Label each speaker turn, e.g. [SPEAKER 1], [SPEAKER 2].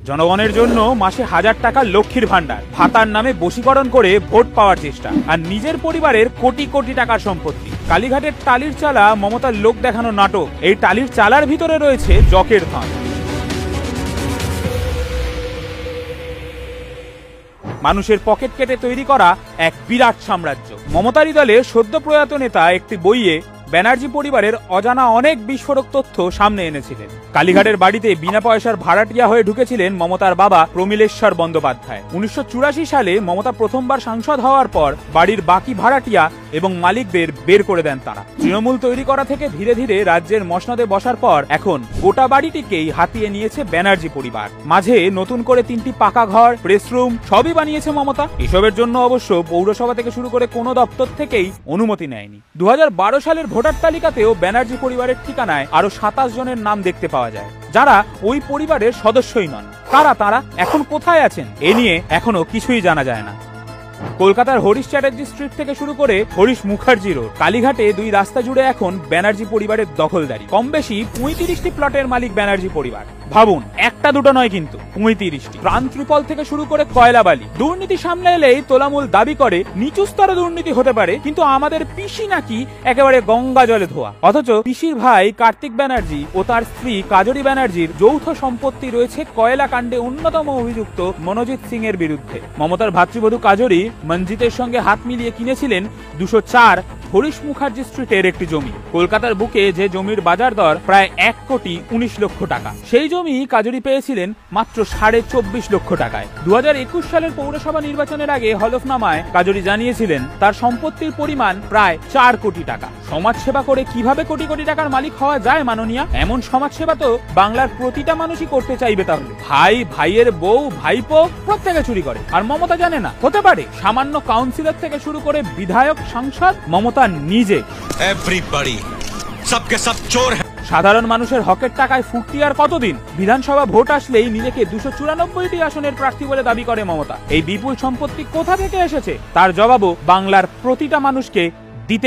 [SPEAKER 1] জনগণের জন্য মাসে 1000 টাকা লক্ষ্মীর ভান্ডার, ভাতার নামে বশীকরণ করে ভোট পাওয়ার চেষ্টা, আর নিজের পরিবারের কোটি কোটি টাকার সম্পত্তি। কালীঘাটের টালির চালা মমতার লোক দেখানো নাটক। এই টালির চালার ভিতরে রয়েছে জকের ধন। মানুষের পকেট কেটে তৈরি করা এক বিরাট সাম্রাজ্য। মমতারই দলে সদ্য প্রয়াত নেতা একটি বইয়ে ব্যানার্জি পরিবারের অজানা অনেক বিস্ফোরক তথ্য সামনে এনেছিলেন। কালীঘাটের বাড়িতে বিনা পয়সার ভাড়াটিয়া হয়ে ঢুকেছিলেন মমতার বাবা প্রমিলেশ্বর বন্দ্যোপাধ্যায়। 1984 সালে মমতা প্রথমবার সাংসদ হওয়ার পর বাড়ির বাকি ভাড়াটিয়া এবং মালিকদের বের করে দেন তারা। তৃণমূল তৈরি করা থেকে ধীরে ধীরে রাজ্যের মসনদে বসার পর এখন গোটা বাড়িটিকেই হাতিয়ে নিয়েছে ব্যানার্জি পরিবার। মাঝে নতুন করে 3টি পাকা ঘর, প্রেসরুম সবই বানিয়েছে মমতা। এসবের জন্য অবশ্য পৌরসভা থেকে শুরু করে কোনো দপ্তর থেকেই অনুমতি নেয়নি। 2012 সালের ভোটার তালিকাতেও ব্যানার্জি পরিবারের ঠিকানায় আরো 27 জনের নাম দেখতে পাওয়া যায়, যারা ওই পরিবারের সদস্যই নন। কারা তারা, এখন কোথায় আছেন, এ নিয়ে এখনো কিছুই জানা যায় না। কলকাতার হরিশ চ্যাটার্জি স্ট্রিট থেকে শুরু করে হরিশ মুখার্জি রোড, কালীঘাটে 2 রাস্তা জুড়ে এখন ব্যানার্জি পরিবারের দখলদারি। কম বেশি 35টি প্লটের মালিক ব্যানার্জি পরিবার। ভাবুন, একটা দুটো নয় কিন্তু 35টি। প্রাণ ত্রিপল থেকে শুরু করে কয়লাবালি দুর্নীতি সামনে এলেই তোলামূল দাবি করে নিচু স্তরে দুর্নীতি হতে পারে, কিন্তু আমাদের পিসি নাকি একেবারে গঙ্গা জলে ধোয়া। অথচ পিসির ভাই কার্তিক ব্যানার্জি ও তার স্ত্রী কাজরি ব্যানার্জির যৌথ সম্পত্তি রয়েছে কয়লা কাণ্ডে অন্যতম অভিযুক্ত মনোজিৎ সিং এর বিরুদ্ধে। মমতার ভাতৃবধূ কাজরি মঞ্জিতের সঙ্গে হাত মিলিয়ে কিনেছিলেন 204 হরিশ মুখার্জি স্ট্রিটের একটি জমি। কলকাতার বুকে যে জমির বাজার দর প্রায় 1,19 লক্ষ টাকা, সেই জমি কাজরি পেয়েছিলেন মাত্র 24.5 লক্ষ টাকায়। 2021 সালের পৌরসভা নির্বাচনের আগে হলফনামায় কাজরি জানিয়েছিলেন তার সম্পত্তির পরিমাণ প্রায় 4 কোটি টাকা। সমাজসেবা করে কিভাবে কোটি কোটি টাকার মালিক হওয়া যায় মাননীয়া? এমন সমাজসেবা তো বাংলার প্রতিটা মানুষই করতে চাইবে। তাহলে ভাই, ভাইয়ের বউ, ভাইপো প্রত্যেকে চুরি করে, আর মমতা জানে না? হতে পারে সামান্য কাউন্সিলর থেকে শুরু করে বিধায়ক, সাংসদ, মমতা নিজে
[SPEAKER 2] এভরিবডি সবকে সব চোর।
[SPEAKER 1] সাধারণ মানুষের হকের টাকায় ফুটতি আর কতদিন? বিধানসভা ভোট আসলেই নিজেকে 294টি আসনের প্রার্থী বলে দাবি করে মমতা। এই বিপুল সম্পত্তি কোথা থেকে এসেছে? তার জবাবও বাংলার প্রতিটা মানুষকে